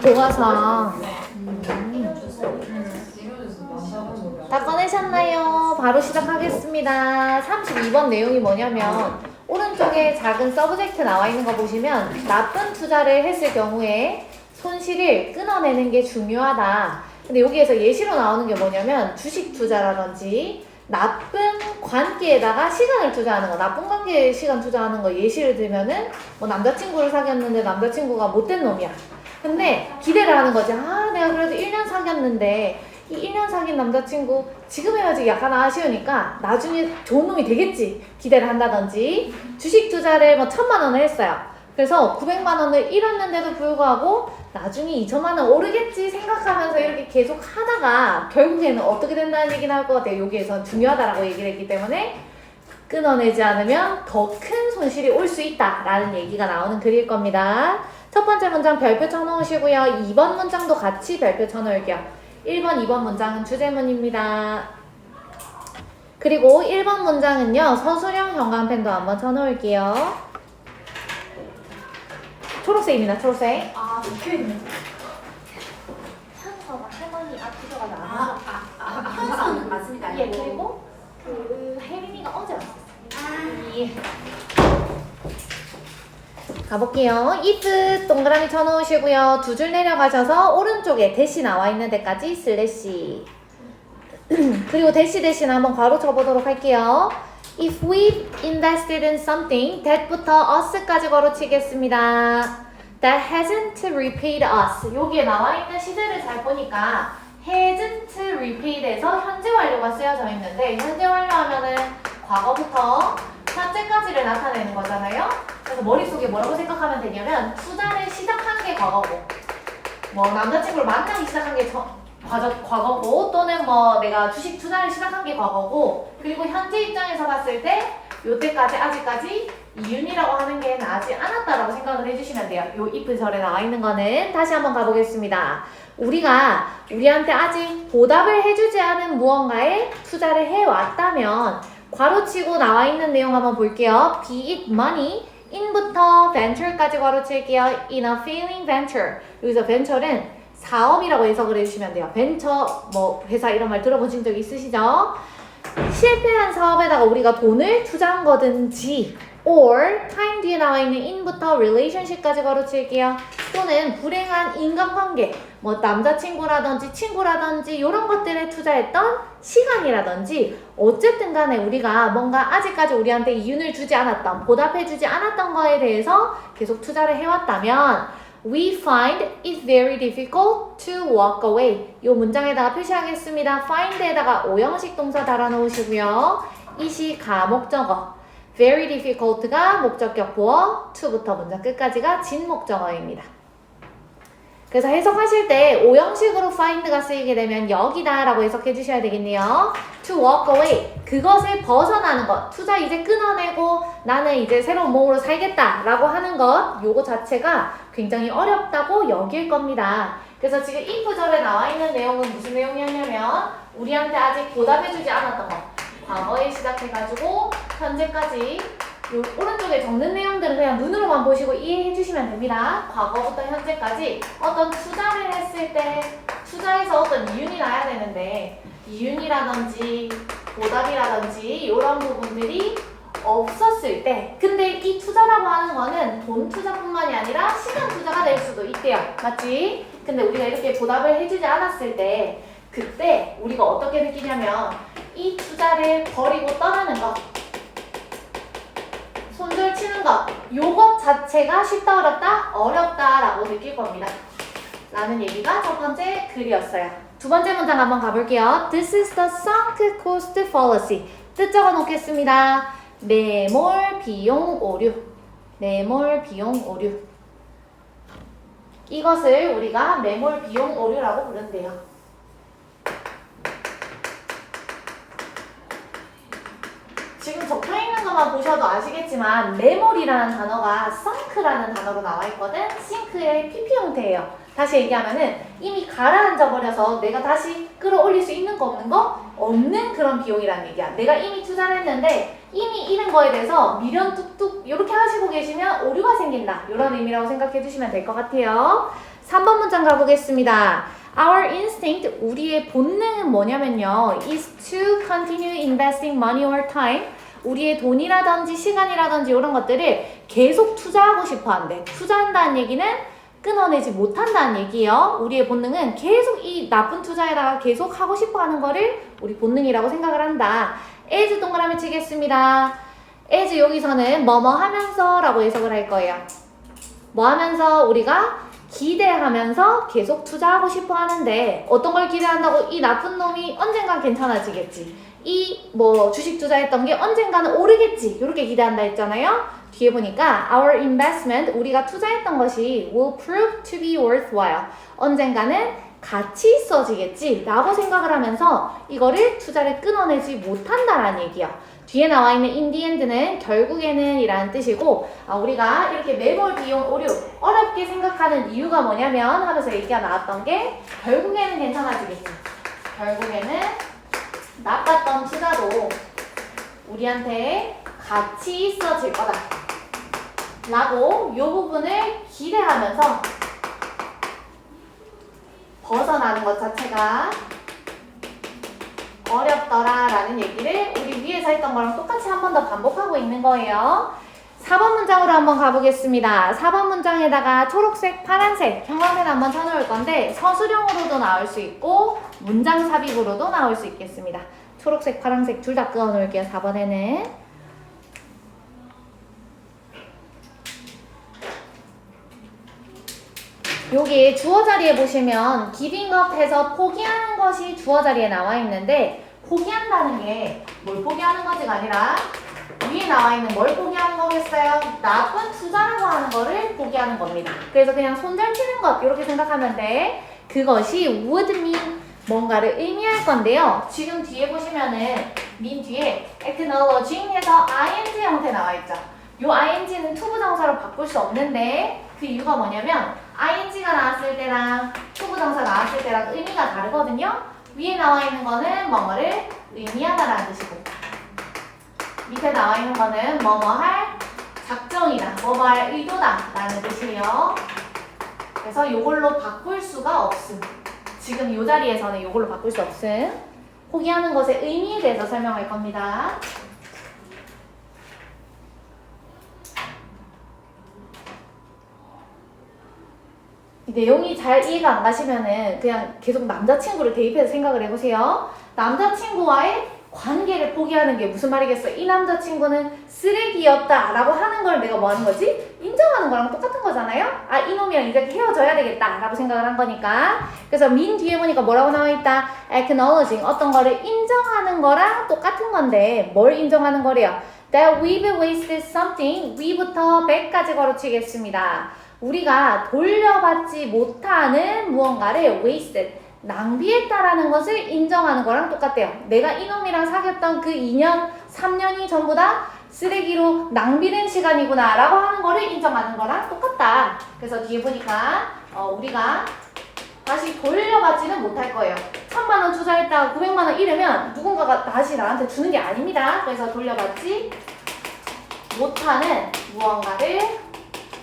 교과서. 다 꺼내셨나요? 바로 시작하겠습니다. 32번 내용이 뭐냐면 오른쪽에 작은 서브젝트 나와 있는 거 보시면 나쁜 투자를 했을 경우에 손실을 끊어내는 게 중요하다. 근데 여기에서 예시로 나오는 게 뭐냐면 주식 투자라든지 나쁜 관계에다가 시간을 투자하는 거, 나쁜 관계에 시간 투자하는 거 예시를 들면은 뭐 남자친구를 사귀었는데 남자친구가 못된 놈이야. 근데 기대를 하는 거지. 아, 내가 그래도 1년 사귀었는데 이 1년 사귄 남자친구 지금 헤어지기 약간 아쉬우니까 나중에 좋은 놈이 되겠지 기대를 한다든지, 주식 투자를 뭐 1,000만 원을 했어요. 그래서 900만 원을 잃었는데도 불구하고 나중에 2,000만 원 오르겠지 생각하면서 이렇게 계속 하다가 결국에는 어떻게 된다는 얘기 나올 것 같아요. 여기에서 중요하다라고 얘기를 했기 때문에 끊어내지 않으면 더 큰 손실이 올 수 있다라는 얘기가 나오는 글일 겁니다. 첫 번째 문장 별표 쳐놓으시고요. 2번 문장도 같이 별표 쳐놓을게요. 1번, 2번 문장은 주제문입니다. 그리고 1번 문장은요. 서술형 형광펜도 한번 쳐놓을게요. 초록색입니다. 초록색. 아, 적혀있네. 현서가 할머니 앞뒤가 나와서 현서는 맞습니다. 예, 그리고 그 혜린이가 어제 왔었어요. 예. 가볼게요. if 동그라미 쳐놓으시고요. 두 줄 내려가셔서 오른쪽에 대시 나와 있는 데까지 슬래시. 그리고 대시는 한번 괄호 쳐보도록 할게요. If we invested in something, that부터 us까지 괄호치겠습니다. That hasn't repaid us. 여기에 나와 있는 시제를 잘 보니까 hasn't repaid에서 현재 완료가 쓰여져 있는데, 현재 완료하면은 과거부터 현재까지를 나타내는 거잖아요. 그래서 머릿속에 뭐라고 생각하면 되냐면 투자를 시작한 게 과거고, 뭐 남자친구를 만나기 시작한 게 과거고, 또는 뭐 내가 주식 투자를 시작한 게 과거고, 그리고 현재 입장에서 봤을 때 요때까지 아직까지 이윤이라고 하는 게 나지 않았다라고 생각을 해주시면 돼요. 요 if 절에 나와 있는 거는 다시 한번 가보겠습니다. 우리가 우리한테 아직 보답을 해주지 않은 무언가에 투자를 해왔다면 괄호치고 나와 있는 내용 한번 볼게요. Be it money, in부터 venture까지 괄호칠게요. In a failing venture. 여기서 venture는 사업이라고 해석을 해주시면 돼요. 벤처 뭐 회사 이런 말 들어보신 적 있으시죠? 실패한 사업에다가 우리가 돈을 투자한 거든지, or time 뒤에 나와 있는 in부터 relationship까지 괄호칠게요. 또는 불행한 인간관계, 뭐 남자친구라든지 친구라든지 이런 것들에 투자했던 시간이라든지, 어쨌든 간에 우리가 뭔가 아직까지 우리한테 이윤을 주지 않았던, 보답해주지 않았던 거에 대해서 계속 투자를 해왔다면 We find it very difficult to walk away. 이 문장에다가 표시하겠습니다. find에다가 오형식 동사 달아놓으시고요. it이 가목적어, very difficult가 목적격 보어, to부터 문장 끝까지가 진목적어입니다. 그래서 해석하실 때 오형식으로 find가 쓰이게 되면 여기다 라고 해석해 주셔야 되겠네요. to walk away, 그것을 벗어나는 것, 투자 이제 끊어내고 나는 이제 새로운 몸으로 살겠다 라고 하는 것, 요거 자체가 굉장히 어렵다고 여길 겁니다. 그래서 지금 if 절에 나와 있는 내용은 무슨 내용이었냐면 우리한테 아직 보답해주지 않았던 것, 과거에 시작해가지고 현재까지 요 오른쪽에 적는 내용들은 그냥 눈으로만 보시고 이해해 주시면 됩니다. 과거부터 현재까지 어떤 투자를 했을 때 투자에서 어떤 이윤이 나야 되는데 이윤이라든지 보답이라든지 이런 부분들이 없었을 때, 근데 이 투자라고 하는 거는 돈 투자뿐만이 아니라 시간 투자가 될 수도 있대요. 맞지? 근데 우리가 이렇게 보답을 해주지 않았을 때 그때 우리가 어떻게 느끼냐면 이 투자를 버리고 떠나는 것, 손절 치는 것, 요것 자체가 쉽다 어렵다? 어렵다라고 느낄 겁니다. 라는 얘기가 첫 번째 글이었어요. 두 번째 문장 한번 가볼게요. This is the sunk cost fallacy. 뜻 적어 놓겠습니다. 매몰 비용 오류. 매몰 비용 오류. 이것을 우리가 매몰 비용 오류라고 부른대요. 지금 적혀있는 것만 보셔도 아시겠지만 매몰이라는 단어가 sink라는 단어로 나와 있거든. sink의 PP 형태예요. 다시 얘기하면은 이미 가라앉아 버려서 내가 다시 끌어올릴 수 있는 거 없는 거? 없는 그런 비용이라는 얘기야. 내가 이미 투자를 했는데 이미 잃은 거에 대해서 미련 뚝뚝 이렇게 하시고 계시면 오류가 생긴다. 이런 의미라고 생각해 주시면 될 것 같아요. 3번 문장 가보겠습니다. Our instinct, 우리의 본능은 뭐냐면요. is to continue investing money or time. 우리의 돈이라든지 시간이라든지 이런 것들을 계속 투자하고 싶어 한대. 투자한다는 얘기는 끊어내지 못한다는 얘기예요. 우리의 본능은 계속 이 나쁜 투자에다가 계속 하고 싶어 하는 거를 우리 본능이라고 생각을 한다. as 동그라미 치겠습니다. as 여기서는 뭐뭐 하면서 라고 해석을 할 거예요. 뭐 하면서? 우리가 기대하면서 계속 투자하고 싶어 하는데 어떤 걸 기대한다고? 이 나쁜 놈이 언젠간 괜찮아지겠지. 이 뭐 주식 투자했던 게 언젠가는 오르겠지. 이렇게 기대한다 했잖아요. 뒤에 보니까 our investment, 우리가 투자했던 것이 will prove to be worthwhile. 언젠가는 가치 있어지겠지 라고 생각을 하면서 이거를 투자를 끊어내지 못한다라는 얘기야. 뒤에 나와 있는 in the end는 결국에는 이라는 뜻이고, 우리가 이렇게 매몰 비용 오류 어렵게 생각하는 이유가 뭐냐면 하면서 얘기가 나왔던 게 결국에는 괜찮아지겠지. 결국에는 나빴던 투자도 우리한테 가치 있어질 거다 라고 이 부분을 기대하면서 벗어나는 것 자체가 어렵더라 라는 얘기를 우리 위에서 했던 거랑 똑같이 한 번 더 반복하고 있는 거예요. 4번 문장으로 한번 가보겠습니다. 4번 문장에다가 초록색, 파란색 형광펜 한번 쳐놓을 건데 서술형으로도 나올 수 있고 문장 삽입으로도 나올 수 있겠습니다. 초록색, 파란색 둘 다 그어 놓을게요. 4번에는. 여기 주어 자리에 보시면 giving up 해서 포기하는 것이 주어 자리에 나와 있는데 포기한다는 게 뭘 포기하는 것이가 아니라 위에 나와 있는 뭘 포기하는 거겠어요? 나쁜 투자라고 하는 거를 포기하는 겁니다. 그래서 그냥 손절 치는 것 이렇게 생각하면 돼. 그것이 would mean 뭔가를 의미할 건데요. 지금 뒤에 보시면은 mean 뒤에 acknowledging 해서 ing 형태 나와 있죠. 요 ing는 투부정사로 바꿀 수 없는데 그 이유가 뭐냐면 ing가 나왔을 때랑 투부정사 나왔을 때랑 의미가 다르거든요. 위에 나와 있는 거는 뭐뭐를 의미하다라는 뜻이고 밑에 나와 있는 거는 뭐뭐 할 작정이다, 뭐뭐 할 의도다 라는 뜻이에요. 그래서 요걸로 바꿀 수가 없음. 지금 요 자리에서는 요걸로 바꿀 수 없음. 포기하는 것의 의미에 대해서 설명할 겁니다. 내용이 잘 이해가 안 가시면은 그냥 계속 남자친구를 대입해서 생각을 해보세요. 남자친구와의 관계를 포기하는 게 무슨 말이겠어? 이 남자친구는 쓰레기였다 라고 하는 걸 내가 뭐 하는 거지? 인정하는 거랑 똑같은 거잖아요? 아, 이놈이랑 이제 헤어져야 되겠다 라고 생각을 한 거니까. 그래서 min 뒤에 보니까 뭐라고 나와 있다? acknowledging, 어떤 거를 인정하는 거랑 똑같은 건데 뭘 인정하는 거래요? That we've wasted something, we부터 back까지 걸어치겠습니다. 우리가 돌려받지 못하는 무언가를 wasted, 낭비했다라는 것을 인정하는 거랑 똑같대요. 내가 이놈이랑 사귀었던 그 2년, 3년이 전부 다 쓰레기로 낭비된 시간이구나 라고 하는 거를 인정하는 거랑 똑같다. 그래서 뒤에 보니까 우리가 다시 돌려받지는 못할 거예요. 1000만 원 투자했다가 900만 원 잃으면 누군가가 다시 나한테 주는 게 아닙니다. 그래서 돌려받지 못하는 무언가를,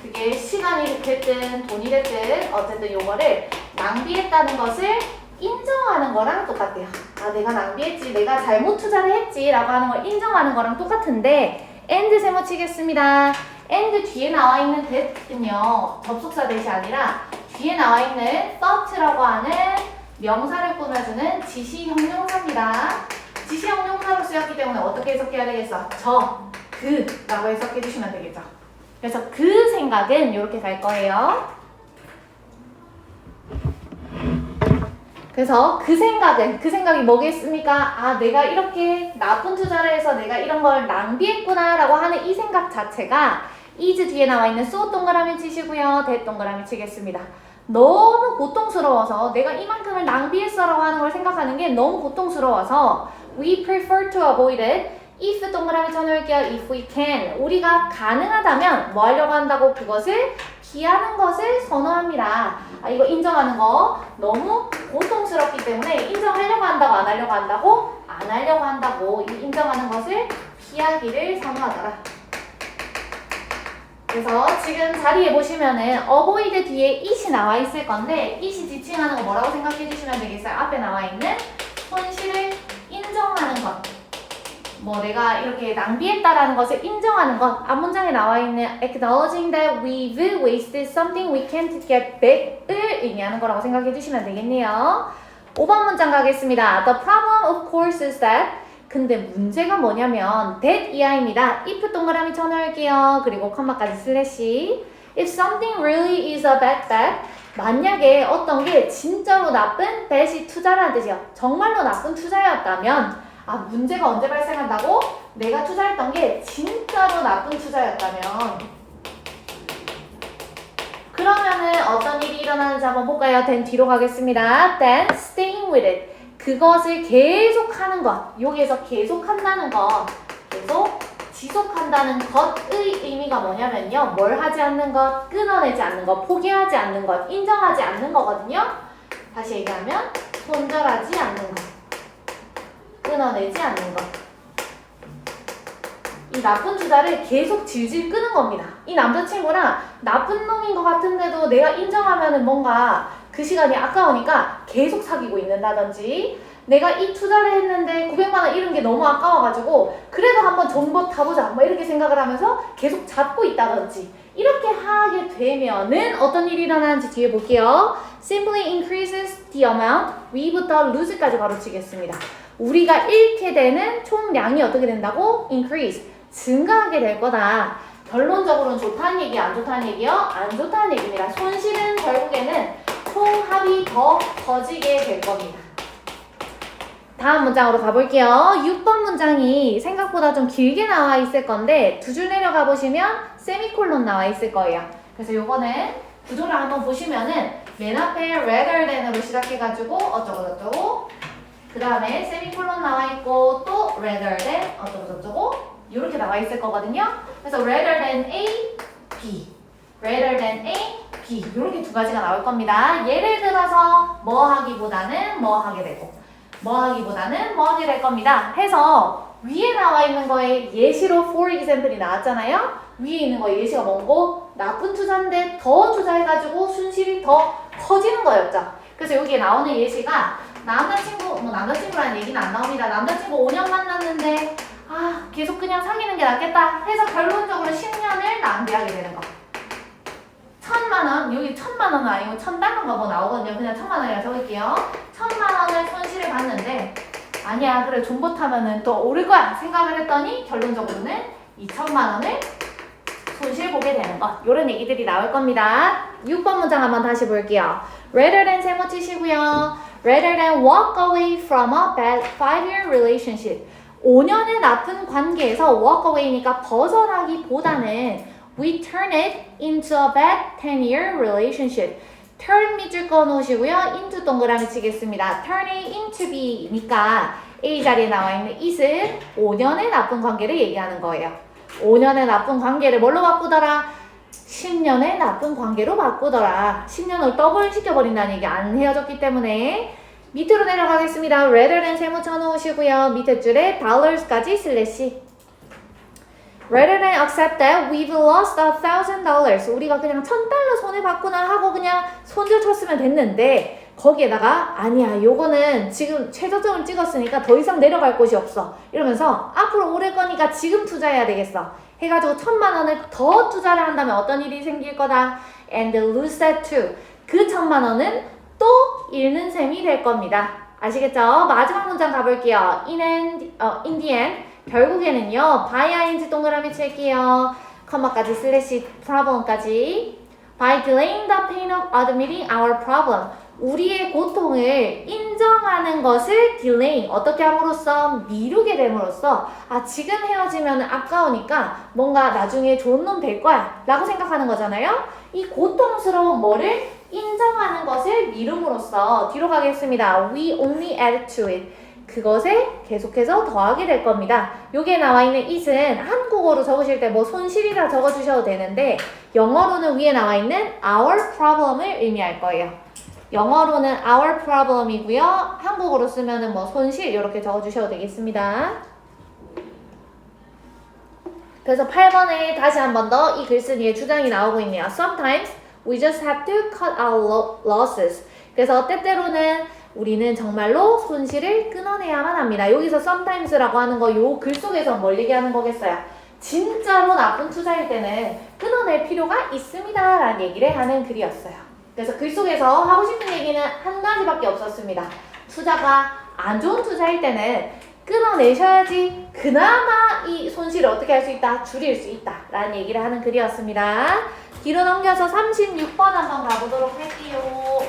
그게 시간이 됐든 돈이 됐든 어쨌든 요거를 낭비했다는 것을 인정하는 거랑 똑같대요. 아, 내가 낭비했지, 내가 잘못 투자를 했지 라고 하는 걸 인정하는 거랑 똑같은데 and 세모 치겠습니다. and 뒤에 나와 있는 that은요 접속사 that이 아니라 뒤에 나와 있는 thought라고 하는 명사를 꾸며주는 지시 형용사입니다. 지시 형용사로 쓰였기 때문에 어떻게 해석해야 되겠어? 그 라고 해석해 주시면 되겠죠. 그래서 그 생각은 이렇게 갈 거예요. 그래서 그 생각이 뭐겠습니까? 아, 내가 이렇게 나쁜 투자를 해서 내가 이런 걸 낭비했구나 라고 하는 이 생각 자체가 is 뒤에 나와 있는 so 동그라미 치시고요. that 동그라미 치겠습니다. 너무 고통스러워서 내가 이만큼을 낭비했어 라고 하는 걸 생각하는 게 너무 고통스러워서 we prefer to avoid it. if 동그라미 쳐놓을게요. if we can. 우리가 가능하다면 뭐 하려고 한다고? 그것을 피하는 것을 선호합니다. 아, 이거 인정하는 거 너무 고통스럽기 때문에 인정하려고 한다고 안 하려고 한다고? 안 하려고 한다고. 이 인정하는 것을 피하기를 선호하더라. 그래서 지금 자리에 보시면은 avoid 뒤에 it이 나와 있을 건데 it이 지칭하는 거 뭐라고 생각해 주시면 되겠어요? 앞에 나와 있는 손실을 인정하는 것. 뭐 내가 이렇게 낭비했다라는 것을 인정하는 것. 앞 문장에 나와 있는 acknowledging that we've wasted something we can't get back을 의미하는 거라고 생각해 주시면 되겠네요. 5번 문장 가겠습니다. The problem of course is that 근데 문제가 뭐냐면 that 이하입니다. if 동그라미 쳐넣을게요. 그리고 컴마까지 슬래시 if something really is a bad bet 만약에 어떤 게 진짜로 나쁜 bet이 투자라는 뜻이에요. 정말로 나쁜 투자였다면 문제가 언제 발생한다고? 내가 투자했던 게 진짜로 나쁜 투자였다면 그러면은 어떤 일이 일어나는지 한번 볼까요? then 뒤로 가겠습니다. then staying with it 그것을 계속하는 것 여기에서 계속한다는 것 계속 지속한다는 것의 의미가 뭐냐면요 뭘 하지 않는 것, 끊어내지 않는 것, 포기하지 않는 것, 인정하지 않는 거거든요. 다시 얘기하면 손절하지 않는 것 끊어내지 않는 것. 이 나쁜 투자를 계속 질질 끄는 겁니다. 이 남자친구랑 나쁜 놈인 것 같은데도 내가 인정하면은 뭔가 그 시간이 아까우니까 계속 사귀고 있는다든지 내가 이 투자를 했는데 900만 원 잃은 게 너무 아까워가지고 그래도 한번 존버 타보자 뭐 이렇게 생각을 하면서 계속 잡고 있다든지 이렇게 하게 되면은 어떤 일이 일어나는지 뒤에 볼게요. simply increases the amount we부터 lose까지 가로치겠습니다. 우리가 잃게 되는 총량이 어떻게 된다고? increase, 증가하게 될 거다. 결론적으로는 좋다는 얘기, 안 좋다는 얘기요? 안 좋다는 얘기입니다. 손실은 결국에는 총합이 더 커지게 될 겁니다. 다음 문장으로 가볼게요. 6번 문장이 생각보다 좀 길게 나와 있을 건데 두 줄 내려가 보시면 세미콜론 나와 있을 거예요. 그래서 요거는 구조를 한번 보시면은 맨 앞에 rather than으로 시작해가지고 어쩌고저쩌고 그 다음에 세미콜론 나와 있고 또 rather than 어쩌고저쩌고 이렇게 나와 있을 거거든요. 그래서 rather than A, B rather than A, B 이렇게 두 가지가 나올 겁니다. 예를 들어서 뭐 하기보다는 뭐 하게 되고 뭐 하기보다는 뭐 하게 될 겁니다. 해서 위에 나와 있는 거에 예시로 for example이 나왔잖아요. 위에 있는 거 예시가 뭔고? 나쁜 투자인데 더 투자해가지고 순실이 더 커지는 거였죠. 그래서 여기에 나오는 예시가 남자친구라는 얘기는 안 나옵니다. 남자친구 5년 만났는데 계속 그냥 사귀는 게 낫겠다 해서 결론적으로 10년을 낭비하게 되는 거. 1,000만 원, 여기 1,000만 원은 아니고 1,000달러가 뭐 나오거든요. 그냥 1,000만 원이라 적을게요. 1,000만 원을 손실을 봤는데 아니야 그래 존버 타면은 또 오를 거야 생각을 했더니 결론적으로는 2,000만 원을 손실 보게 되는 것. 이런 얘기들이 나올 겁니다. 6번 문장 한번 다시 볼게요. rather than 세모 치시고요. rather than walk away from a bad 5-year relationship 5년의 나쁜 관계에서 walk away니까 벗어나기보다는 we turn it into a bad 10-year relationship turn 밑줄 꺼놓으시고요. into 동그라미 치겠습니다. turn it into B니까 A 자리에 나와 있는 it은 5년의 나쁜 관계를 얘기하는 거예요. 5년의 나쁜 관계를 뭘로 바꾸더라? 10년의 나쁜 관계로 바꾸더라. 10년을 더블 시켜버린다는 얘기 안 헤어졌기 때문에 밑으로 내려가겠습니다. rather than 세모 쳐놓으시고요. 밑에 줄에 dollars까지 슬래시 rather than accept that we've lost $1,000 우리가 그냥 $1,000 손해봤구나 하고 그냥 손절 쳤으면 됐는데 거기에다가 아니야 요거는 지금 최저점을 찍었으니까 더 이상 내려갈 곳이 없어 이러면서 앞으로 오를 거니까 지금 투자해야 되겠어 해가지고 1,000만 원을 더 투자를 한다면 어떤 일이 생길 거다 and lose that too 그 1,000만 원은 또 잃는 셈이 될 겁니다. 아시겠죠? 마지막 문장 가볼게요. in the end 결국에는요 by ing 동그라미 칠게요. 컴마까지 슬래시 problem까지 by delaying the pain of admitting our problem 우리의 고통을 인정하는 것을 delaying 어떻게 함으로써 미루게 됨으로써 지금 헤어지면 아까우니까 뭔가 나중에 좋은 놈 될 거야 라고 생각하는 거잖아요. 이 고통스러운 뭐를 인정하는 것을 미룸으로써 뒤로 가겠습니다. We only add to it 그것에 계속해서 더하게 될 겁니다. 여기에 나와 있는 it은 한국어로 적으실 때 뭐 손실이라 적어주셔도 되는데 영어로는 위에 나와 있는 our problem을 의미할 거예요. 영어로는 our problem이고요. 한국어로 쓰면은 뭐 손실 이렇게 적어주셔도 되겠습니다. 그래서 8번에 다시 한 번 더 이 글쓴이의 주장이 나오고 있네요. Sometimes we just have to cut our losses. 그래서 때때로는 우리는 정말로 손실을 끊어내야만 합니다. 여기서 sometimes라고 하는 거 요 글 속에서 뭘 얘기하는 거겠어요? 진짜로 나쁜 투자일 때는 끊어낼 필요가 있습니다 라는 얘기를 하는 글이었어요. 그래서 글 속에서 하고 싶은 얘기는 한 가지밖에 없었습니다. 투자가 안 좋은 투자일 때는 끊어내셔야지 그나마 이 손실을 어떻게 할 수 있다? 줄일 수 있다 라는 얘기를 하는 글이었습니다. 뒤로 넘겨서 36번 한번 가보도록 할게요.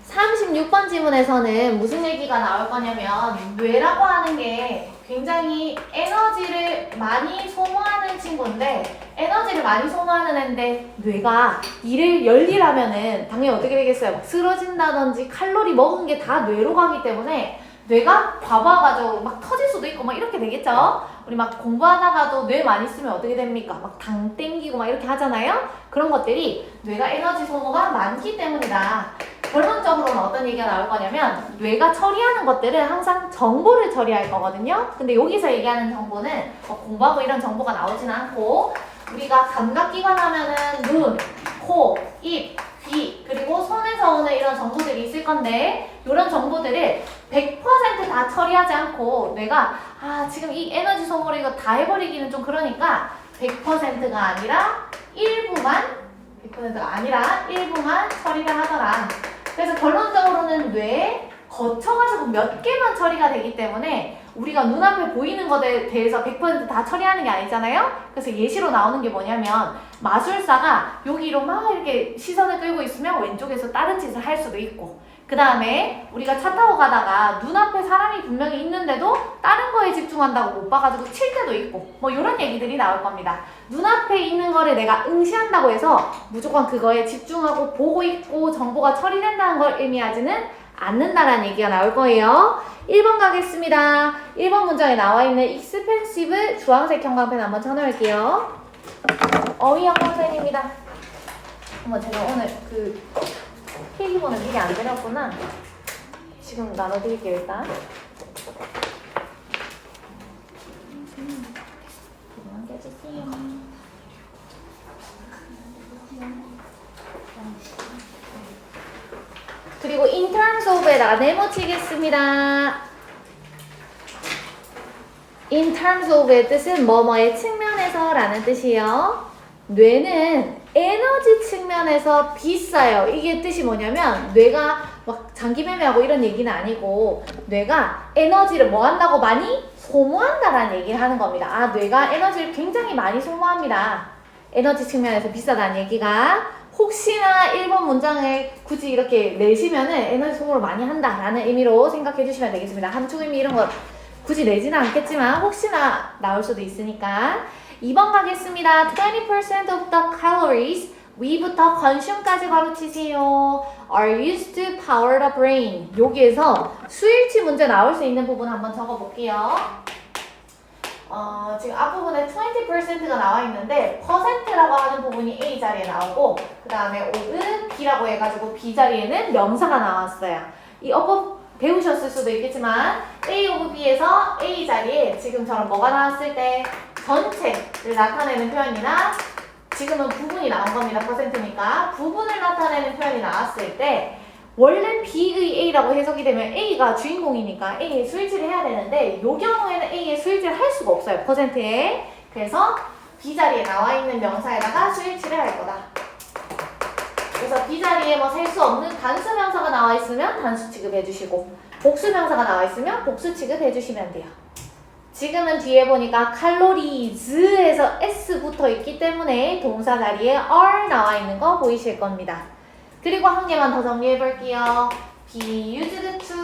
36번 지문에서는 무슨 얘기가 나올 거냐면 뇌라고 하는 게 굉장히 에너지를 많이 소모하는 친구인데 에너지를 많이 소모하는 애인데 뇌가 일을 열일하면은 당연히 어떻게 되겠어요? 막 쓰러진다든지 칼로리 먹은 게 다 뇌로 가기 때문에 뇌가 과부하가지고 막 터질 수도 있고 막 이렇게 되겠죠? 우리 막 공부하다가도 뇌 많이 쓰면 어떻게 됩니까? 막 당 땡기고 막 이렇게 하잖아요? 그런 것들이 뇌가 에너지 소모가 많기 때문이다. 결론적으로는 어떤 얘기가 나올 거냐면 뇌가 처리하는 것들은 항상 정보를 처리할 거거든요. 근데 여기서 얘기하는 정보는 공부하고 이런 정보가 나오지는 않고 우리가 감각기관 하면은 눈, 코, 입, 귀 그리고 손에서 오는 이런 정보들이 있을 건데 이런 정보들을 100% 다 처리하지 않고 뇌가 지금 이 에너지 소모를 이거 다 해버리기는 좀 그러니까 100%가 아니라 일부만 100%가 아니라 일부만 처리를 하더라. 그래서 결론적으로는 뇌에 거쳐가지고 몇 개만 처리가 되기 때문에 우리가 눈앞에 보이는 것에 대해서 100% 다 처리하는 게 아니잖아요? 그래서 예시로 나오는 게 뭐냐면 마술사가 여기로 막 이렇게 시선을 끌고 있으면 왼쪽에서 다른 짓을 할 수도 있고 그 다음에 우리가 차 타고 가다가 눈앞에 사람이 분명히 있는데도 다른 거에 집중한다고 못 봐가지고 칠 때도 있고 뭐 이런 얘기들이 나올 겁니다. 눈앞에 있는 거를 내가 응시한다고 해서 무조건 그거에 집중하고 보고 있고 정보가 처리된다는 걸 의미하지는 않는다라는 얘기가 나올 거예요. 1번 가겠습니다. 1번 문장에 나와 있는 expensive 주황색 형광펜 한번 쳐놓을게요. 어휘 형광펜입니다. 제가 오늘 필기본을 미리 안 드렸구나. 지금 나눠드릴게요, 일단. 그리고 in terms of에다가 네모 치겠습니다. in terms of의 뜻은 뭐뭐의 측면에서 라는 뜻이에요. 뇌는 에너지 측면에서 비싸요. 이게 뜻이 뭐냐면 뇌가 막 장기 매매하고 이런 얘기는 아니고 뇌가 에너지를 뭐 한다고 많이 소모한다라는 얘기를 하는 겁니다. 뇌가 에너지를 굉장히 많이 소모합니다. 에너지 측면에서 비싸다는 얘기가 혹시나 1번 문장을 굳이 이렇게 내시면은 에너지 소모를 많이 한다라는 의미로 생각해 주시면 되겠습니다. 함축 의미 이런 거 굳이 내지는 않겠지만 혹시나 나올 수도 있으니까 2번 가겠습니다. 20% of the calories we부터 consume까지 바로 치세요. are used to power the brain. 여기에서 수일치 문제 나올 수 있는 부분 한번 적어볼게요. 지금 앞부분에 20%가 나와 있는데 퍼센트라고 하는 부분이 A 자리에 나오고 그 다음에 of은 B라고 해가지고 B 자리에는 명사가 나왔어요. 이 어법 배우셨을 수도 있겠지만 A of B에서 A 자리에 지금처럼 뭐가 나왔을 때 전체를 나타내는 표현이나 지금은 부분이 나온 겁니다. 퍼센트니까 부분을 나타내는 표현이 나왔을 때 원래 B의 A라고 해석이 되면 A가 주인공이니까 A에 수일치를 해야 되는데 이 경우에는 A에 수일치를 할 수가 없어요. 퍼센트에. 그래서 B 자리에 나와 있는 명사에다가 수일치를 할 거다. 그래서 B 자리에 뭐 셀 수 없는 단수 명사가 나와 있으면 단수 취급해 주시고 복수 명사가 나와 있으면 복수 취급해 주시면 돼요. 지금은 뒤에 보니까 칼로리즈에서 S 붙어 있기 때문에 동사 자리에 are 나와 있는 거 보이실 겁니다. 그리고 한 개만 더 정리해 볼게요. be used to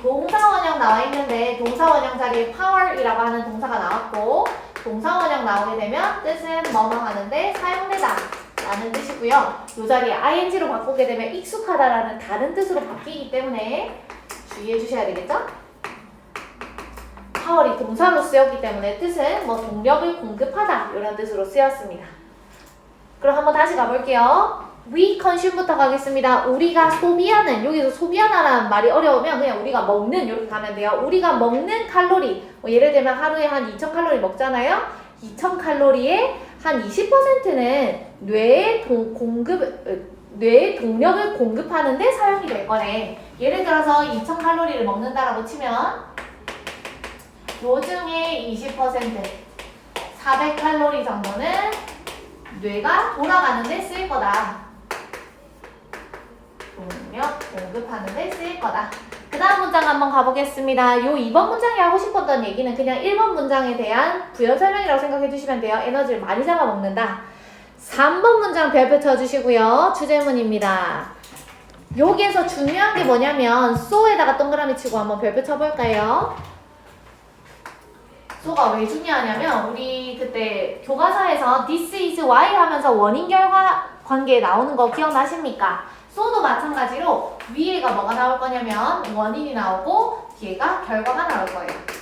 동사 원형 나와 있는데 동사 원형 자리에 power이라고 하는 동사가 나왔고 동사 원형 나오게 되면 뜻은 뭐뭐 하는데 사용되다 라는 뜻이고요. 이 자리에 ing로 바꾸게 되면 익숙하다라는 다른 뜻으로 바뀌기 때문에 주의해 주셔야 되겠죠? 파월이 동사로 쓰였기 때문에 뜻은 뭐 동력을 공급하다 이런 뜻으로 쓰였습니다. 그럼 한번 다시 가볼게요. we consume부터 가겠습니다. 우리가 소비하는, 여기서 소비하다라는 말이 어려우면 그냥 우리가 먹는 이렇게 가면 돼요. 우리가 먹는 칼로리, 뭐 예를 들면 하루에 한 2000칼로리 먹잖아요. 2000칼로리의 한 20%는 뇌의 동력을 공급하는데 사용이 될 거네. 예를 들어서 2000칼로리를 먹는다라고 치면 요 중에 20% 400칼로리 정도는 뇌가 돌아가는데 쓰일 거다. 동력 공급하는데 쓰일 거다. 그 다음 문장 한번 가보겠습니다. 요 2번 문장이 하고 싶었던 얘기는 그냥 1번 문장에 대한 부연 설명이라고 생각해 주시면 돼요. 에너지를 많이 잡아먹는다. 3번 문장 별표 쳐주시고요. 주제문입니다. 여기에서 중요한 게 뭐냐면 so에다가 동그라미 치고 한번 별표 쳐볼까요? so가 왜 중요하냐면 우리 그때 교과서에서 this is why 하면서 원인 결과 관계 나오는 거 기억나십니까? so도 마찬가지로 위에가 뭐가 나올 거냐면 원인이 나오고 뒤에가 결과가 나올 거예요.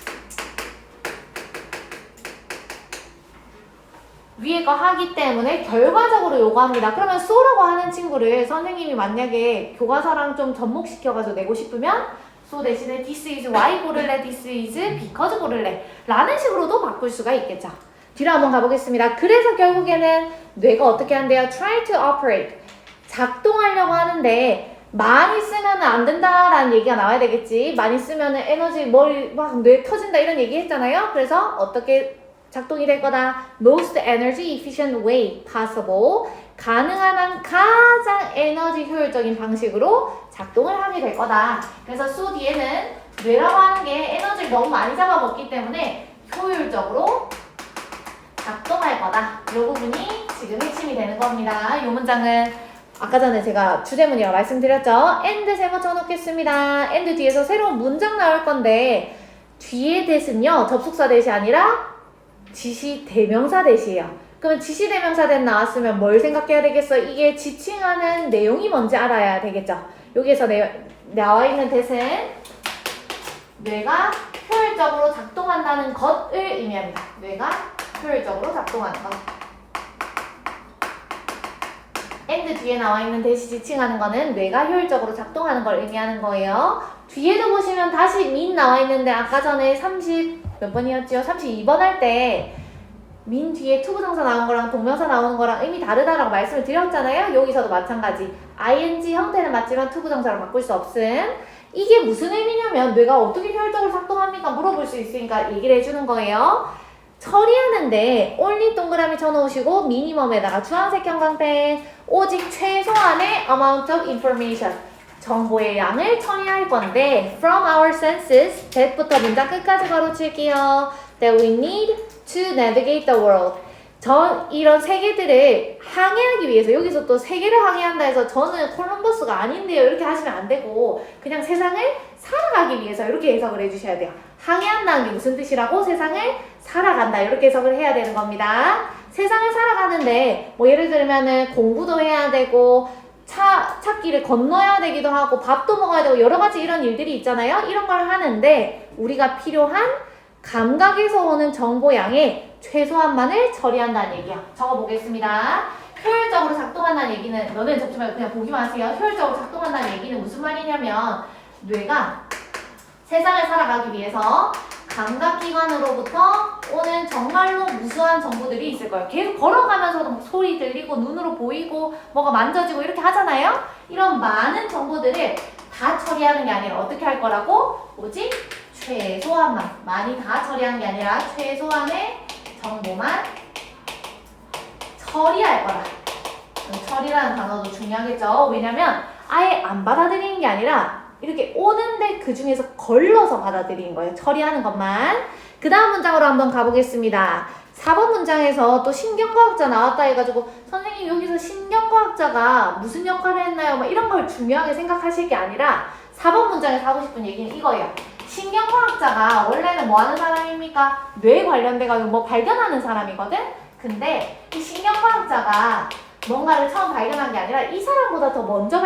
위에 거 하기 때문에 결과적으로 요구합니다. 그러면 so라고 하는 친구를 선생님이 만약에 교과서랑 좀 접목시켜가지고 내고 싶으면 so 대신에 this is why 고를래, this is because 고를래 라는 식으로도 바꿀 수가 있겠죠. 뒤로 한번 가보겠습니다. 그래서 결국에는 뇌가 어떻게 한대요? try to operate. 작동하려고 하는데 많이 쓰면 안 된다라는 얘기가 나와야 되겠지. 많이 쓰면 에너지 머리 막 뇌 터진다 이런 얘기 했잖아요. 그래서 어떻게 작동이 될 거다. most energy efficient way possible. 가능한 한 가장 에너지 효율적인 방식으로 작동을 하게 될 거다. 그래서 so 뒤에는 뇌라고 하는 게 에너지를 너무 많이 잡아먹기 때문에 효율적으로 작동할 거다. 이 부분이 지금 핵심이 되는 겁니다. 이 문장은 아까 전에 제가 주제문이라고 말씀드렸죠. and 세모 쳐놓겠습니다. and 뒤에서 새로운 문장 나올 건데 뒤에 대신요. 접속사 대시 아니라 지시 대명사 대시예요. 그러면 지시 대명사 대 나왔으면 뭘 생각해야 되겠어? 이게 지칭하는 내용이 뭔지 알아야 되겠죠. 여기에서 나와 있는 대신 뇌가 효율적으로 작동한다는 것을 의미합니다. 뇌가 효율적으로 작동하는 것. and 뒤에 나와 있는 대시 지칭하는 거는 뇌가 효율적으로 작동하는 걸 의미하는 거예요. 뒤에도 보시면 다시 min 나와 있는데 아까 전에 30 몇 번이었죠? 32번 할 때 min 뒤에 투부정사 나온 거랑 동명사 나오는 거랑 의미 다르다라고 말씀을 드렸잖아요. 여기서도 마찬가지. ing 형태는 맞지만 투부정사로 바꿀 수 없음. 이게 무슨 의미냐면 뇌가 어떻게 효율적으로 작동합니까? 물어볼 수 있으니까 얘기를 해주는 거예요. 처리하는데 only 동그라미 쳐놓으시고 미니멈에다가 주황색 형광펜 오직 최소한의 amount of information 정보의 양을 처리할 건데 from our senses that부터 문장 끝까지 가로칠게요. that we need to navigate the world. 이런 세계들을 항해하기 위해서 여기서 또 세계를 항해한다 해서 저는 콜럼버스가 아닌데요 이렇게 하시면 안 되고 그냥 세상을 살아가기 위해서 이렇게 해석을 해주셔야 돼요. 항해한다는 게 무슨 뜻이라고? 세상을 살아간다 이렇게 해석을 해야 되는 겁니다. 세상을 살아가는데 뭐 예를 들면은 공부도 해야 되고 찾기를 건너야 되기도 하고 밥도 먹어야 되고 여러 가지 이런 일들이 있잖아요. 이런 걸 하는데 우리가 필요한 감각에서 오는 정보량의 최소한만을 처리한다는 얘기야. 적어보겠습니다. 효율적으로 작동한다는 얘기는 너는 적지 말고 그냥 보기만 하세요. 효율적으로 작동한다는 얘기는 무슨 말이냐면 뇌가 세상을 살아가기 위해서 감각기관으로부터 오는 정말로 무수한 정보들이 있을 거예요. 계속 걸어가면서도 막 소리 들리고 눈으로 보이고 뭐가 만져지고 이렇게 하잖아요. 이런 많은 정보들을 다 처리하는 게 아니라 어떻게 할 거라고? 오직 최소한만, 많이 다 처리하는 게 아니라 최소한의 정보만 처리할 거다. 처리라는 단어도 중요하겠죠. 왜냐면 아예 안 받아들이는 게 아니라 이렇게 오는데 그 중에서 걸러서 받아들이는 거예요. 처리하는 것만. 그 다음 문장으로 한번 가보겠습니다. 4번 문장에서 또 신경과학자 나왔다 해가지고 선생님 여기서 신경과학자가 무슨 역할을 했나요? 막 이런 걸 중요하게 생각하실 게 아니라 4번 문장에서 하고 싶은 얘기는 이거예요. 신경과학자가 원래는 뭐 하는 사람입니까? 뇌에 관련돼가지고 뭐 발견하는 사람이거든? 근데 이 신경과학자가 뭔가를 처음 발견한 게 아니라 이 사람보다 더 먼저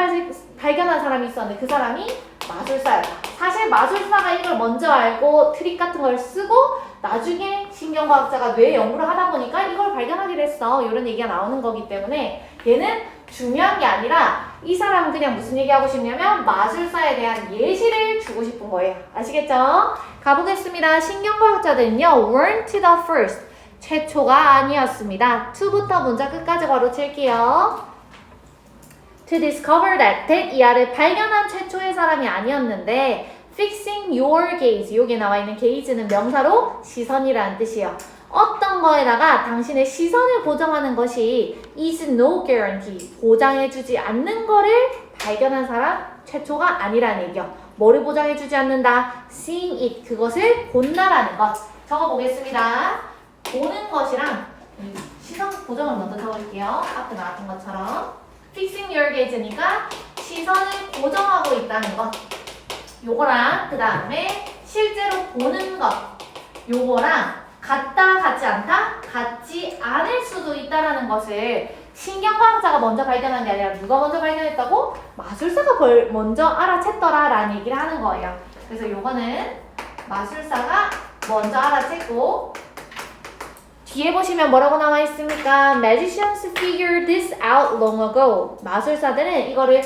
발견한 사람이 있었는데 그 사람이 마술사였다. 사실 마술사가 이걸 먼저 알고 트릭 같은 걸 쓰고 나중에 신경과학자가 뇌 연구를 하다 보니까 이걸 발견하게 됐어. 이런 얘기가 나오는 거기 때문에 얘는 중요한 게 아니라 이 사람은 그냥 무슨 얘기하고 싶냐면 마술사에 대한 예시를 주고 싶은 거예요. 아시겠죠? 가보겠습니다. 신경과학자들은요, weren't the first. 최초가 아니었습니다. to부터 문자 끝까지 괄호 칠게요. to discover that 이하를 발견한 최초의 사람이 아니었는데 fixing your gaze, 여기 나와 있는 gaze는 명사로 시선이라는 뜻이에요. 어떤 거에다가 당신의 시선을 고정하는 것이 is no guarantee, 보장해주지 않는 거를 발견한 사람 최초가 아니라는 얘기요. 뭐를 보장해주지 않는다? seeing it, 그것을 본다라는 것. 적어보겠습니다. 보는 것이랑 시선 고정을 먼저 적을게요. 앞에 나왔던 것처럼 fixing your gaze니까 시선을 고정하고 있다는 것. 요거랑 그 다음에 실제로 보는 것. 요거랑 같다, 같지 않다? 같지 않을 수도 있다라는 것을 신경과학자가 먼저 발견한 게 아니라 누가 먼저 발견했다고? 마술사가 먼저 알아챘더라 라는 얘기를 하는 거예요. 그래서 요거는 마술사가 먼저 알아챘고 뒤에 보시면 뭐라고 나와 있습니까? Magicians figured this out long ago. 마술사들은 이거를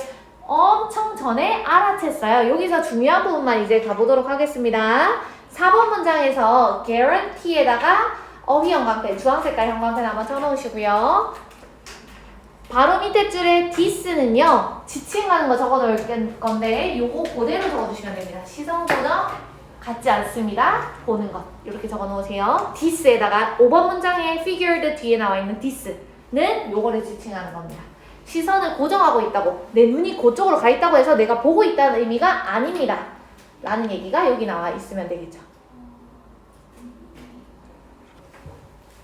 엄청 전에 알아챘어요. 여기서 중요한 부분만 이제 가보도록 하겠습니다. 4번 문장에서 guarantee에다가 어휘 형광펜, 주황색깔 형광펜 한번 쳐놓으시고요. 바로 밑에 줄에 this는요, 지칭 가는 거 적어 놓을 건데 요거 그대로 적어주시면 됩니다. 시선 고정 같지 않습니다. 보는 것 이렇게 적어 놓으세요. this에다가 5번 문장에 figured 뒤에 나와 있는 this는 요거를 지칭하는 겁니다. 시선을 고정하고 있다고, 내 눈이 그쪽으로 가 있다고 해서 내가 보고 있다는 의미가 아닙니다. 라는 얘기가 여기 나와 있으면 되겠죠.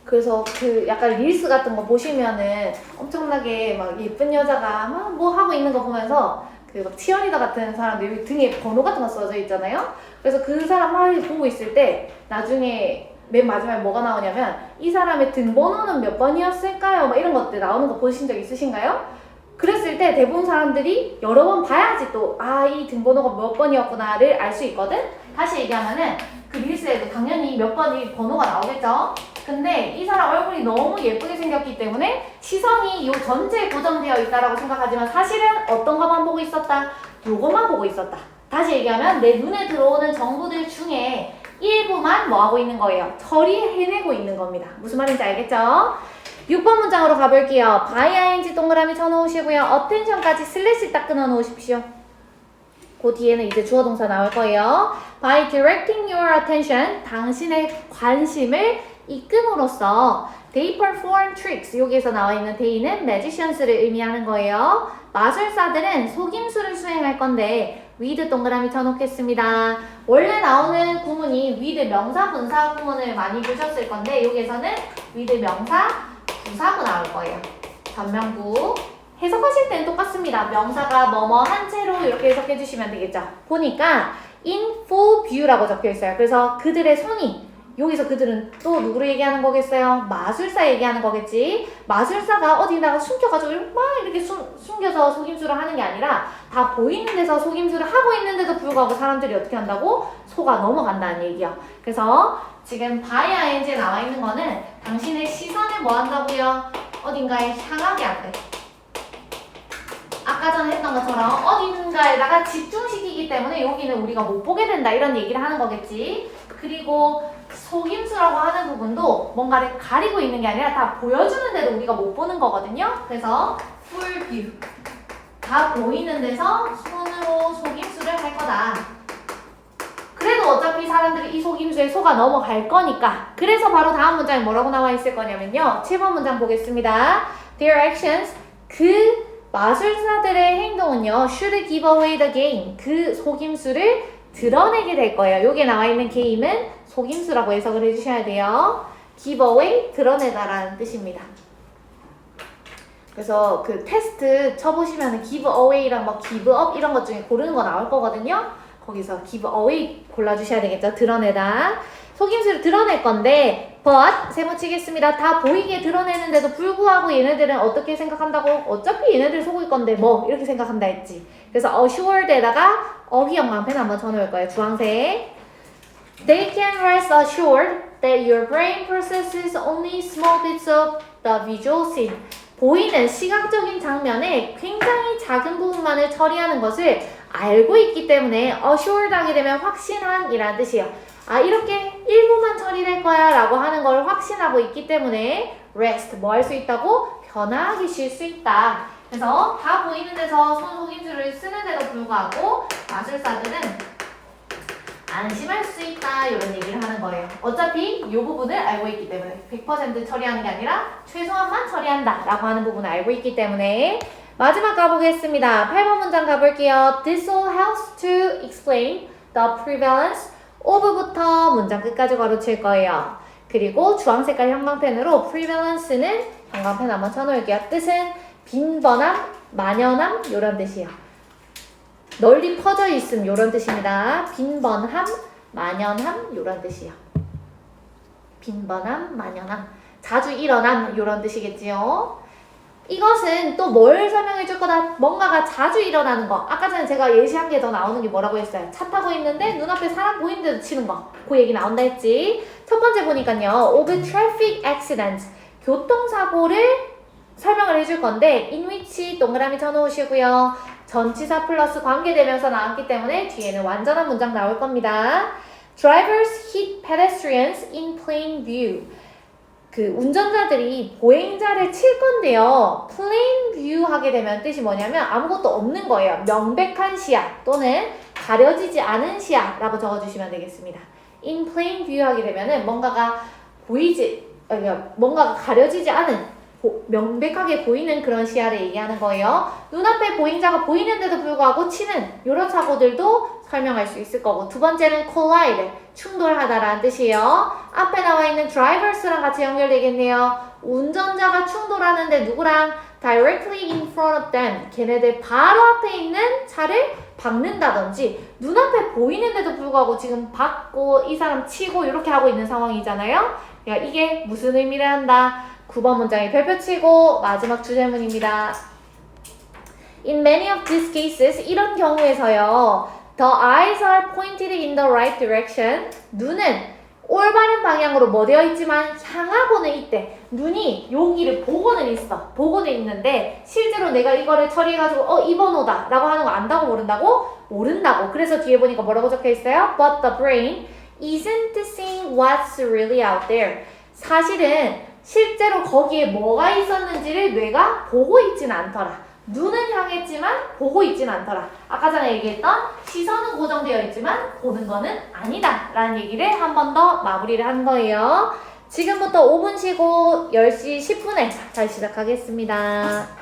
그래서 그 약간 릴스 같은 거 보시면은 엄청나게 막 예쁜 여자가 막 뭐 하고 있는 거 보면서 그 막 치어리더 같은 사람들 등에 번호 같은 거 써져 있잖아요. 그래서 그 사람 막 보고 있을 때 나중에 맨 마지막에 뭐가 나오냐면 이 사람의 등번호는 몇 번이었을까요? 막 이런 것들 나오는 거 보신 적 있으신가요? 그랬을 때 대부분 사람들이 여러 번 봐야지 또 이 등번호가 몇 번이었구나를 알 수 있거든? 다시 얘기하면은 그 릴스에도 당연히 몇 번이 번호가 나오겠죠? 근데 이 사람 얼굴이 너무 예쁘게 생겼기 때문에 시선이 요 전체에 고정되어 있다라고 생각하지만 사실은 어떤 것만 보고 있었다? 요것만 보고 있었다. 다시 얘기하면 내 눈에 들어오는 정보들 중에 일부만 뭐 하고 있는 거예요? 처리해내고 있는 겁니다. 무슨 말인지 알겠죠? 6번 문장으로 가볼게요. by ing 동그라미 쳐놓으시고요. attention까지 슬래시 딱 끊어놓으십시오. 그 뒤에는 이제 주어 동사 나올 거예요. by directing your attention, 당신의 관심을 이끔으로써 they perform tricks, 여기에서 나와 있는 they는 magicians를 의미하는 거예요. 마술사들은 속임수를 수행할 건데 with 동그라미 쳐놓겠습니다. 원래 나오는 구문이 with 명사, 분사 구문을 많이 보셨을 건데 여기에서는 with 명사, 부사구 나올 거예요. 전명구. 해석하실 때는 똑같습니다. 명사가 뭐뭐 한 채로 이렇게 해석해 주시면 되겠죠. 보니까 in full view라고 적혀 있어요. 그래서 그들의 손이, 여기서 그들은 또 누구를 얘기하는 거겠어요? 마술사 얘기하는 거겠지. 마술사가 어디다가 숨겨가지고 막 이렇게 숨겨서 속임수를 하는 게 아니라 다 보이는 데서 속임수를 하고 있는데도 불구하고 사람들이 어떻게 한다고? 속아 넘어간다는 얘기야. 그래서 지금 by ing에 나와 있는 거는 당신의 시선을 뭐 한다고요? 어딘가에 향하게 한대. 아까 전에 했던 것처럼 어딘가에다가 집중시키기 때문에 여기는 우리가 못 보게 된다 이런 얘기를 하는 거겠지. 그리고 속임수라고 하는 부분도 뭔가를 가리고 있는 게 아니라 다 보여주는데도 우리가 못 보는 거거든요. 그래서 full view, 다 보이는 데서 손으로 속임수를 할 거다. 그래도 어차피 사람들이 이 속임수에 속아 넘어갈 거니까. 그래서 바로 다음 문장에 뭐라고 나와 있을 거냐면요. 7번 문장 보겠습니다. Their actions, 그 마술사들의 행동은요, should give away the game, 그 속임수를 드러내게 될 거예요. 여기에 나와 있는 game은 속임수라고 해석을 해주셔야 돼요. give away, 드러내다라는 뜻입니다. 그래서 그 테스트 쳐보시면 give away랑 뭐 give up 이런 것 중에 고르는 거 나올 거거든요. 거기서 give away 골라주셔야 되겠죠. 드러내다. 속임수를 드러낼 건데 but 세모치겠습니다. 다 보이게 드러내는데도 불구하고 얘네들은 어떻게 생각한다고? 어차피 얘네들 속을 건데 뭐 이렇게 생각한다 했지. 그래서 assured에다가 어휘 형광펜 한번 쳐놓을 거예요. 주황색. They can rest assured that your brain processes only small bits of the visual scene. 보이는 시각적인 장면에 굉장히 작은 부분만을 처리하는 것을 알고 있기 때문에 assured 하게 되면 확신한 이라는 뜻이에요. 아, 이렇게 일부만 처리될 거야 라고 하는 걸 확신하고 있기 때문에 rest, 뭐 할 수 있다고? 편하게 쉴 수 있다. 그래서 다 보이는 데서 손속임수를 쓰는데도 불구하고 마술사들은 안심할 수 있다 이런 얘기를 하는 거예요. 어차피 이 부분을 알고 있기 때문에 100% 처리하는 게 아니라 최소한만 처리한다 라고 하는 부분을 알고 있기 때문에 마지막 가보겠습니다. 8번 문장 가볼게요. This all helps to explain the prevalence of부터 문장 끝까지 가로칠 거예요. 그리고 주황 색깔 형광펜으로 prevalence는 형광펜 한번 쳐놓을게요. 뜻은 빈번함, 만연함 이런 뜻이에요. 널리 퍼져 있음 이런 뜻입니다. 빈번함, 만연함 이런 뜻이에요. 빈번함, 만연함, 자주 일어남 이런 뜻이겠지요. 이것은 또 뭘 설명해 줄 거다? 뭔가가 자주 일어나는 거. 아까 전에 제가 예시한 게 더 나오는 게 뭐라고 했어요? 차 타고 있는데 눈앞에 사람 보이는데도 치는 거. 그 얘기 나온다 했지. 첫 번째 보니까요. of traffic accidents. 교통사고를 설명을 해줄 건데 in which 동그라미 쳐놓으시고요. 전치사 플러스 관계대명사 나왔기 때문에 뒤에는 완전한 문장 나올 겁니다. Drivers hit pedestrians in plain view. 그 운전자들이 보행자를 칠 건데요. plain view 하게 되면 뜻이 뭐냐면 아무것도 없는 거예요. 명백한 시야 또는 가려지지 않은 시야라고 적어주시면 되겠습니다. in plain view 하게 되면은 뭔가가 뭔가가 가려지지 않은 명백하게 보이는 그런 시야를 얘기하는 거예요. 눈앞에 보행자가 보이는데도 불구하고 치는 이런 사고들도 설명할 수 있을 거고 두 번째는 collide, 충돌하다라는 뜻이에요. 앞에 나와 있는 drivers랑 같이 연결되겠네요. 운전자가 충돌하는데 누구랑? directly in front of them. 걔네들 바로 앞에 있는 차를 박는다든지 눈앞에 보이는데도 불구하고 지금 박고 이 사람 치고 이렇게 하고 있는 상황이잖아요. 그러니까 이게 무슨 의미를 한다? 9번 문장이 별표치고 마지막 주제문입니다. In many of these cases, 이런 경우에서요. The eyes are pointed in the right direction. 눈은 올바른 방향으로 뭐 되어 있지만 향하고는 있대. 눈이 여기를 보고는 있어. 보고는 있는데 실제로 내가 이거를 처리해가지고 이 번호다 라고 하는 거 안다고 모른다고? 모른다고. 그래서 뒤에 보니까 뭐라고 적혀 있어요? But the brain isn't seeing what's really out there. 사실은 실제로 거기에 뭐가 있었는지를 뇌가 보고 있진 않더라. 눈은 향했지만 보고 있진 않더라. 아까 전에 얘기했던 시선은 고정되어 있지만 보는 거는 아니다 라는 얘기를 한 번 더 마무리를 한 거예요. 지금부터 5분 쉬고 10시 10분에 다시 시작하겠습니다.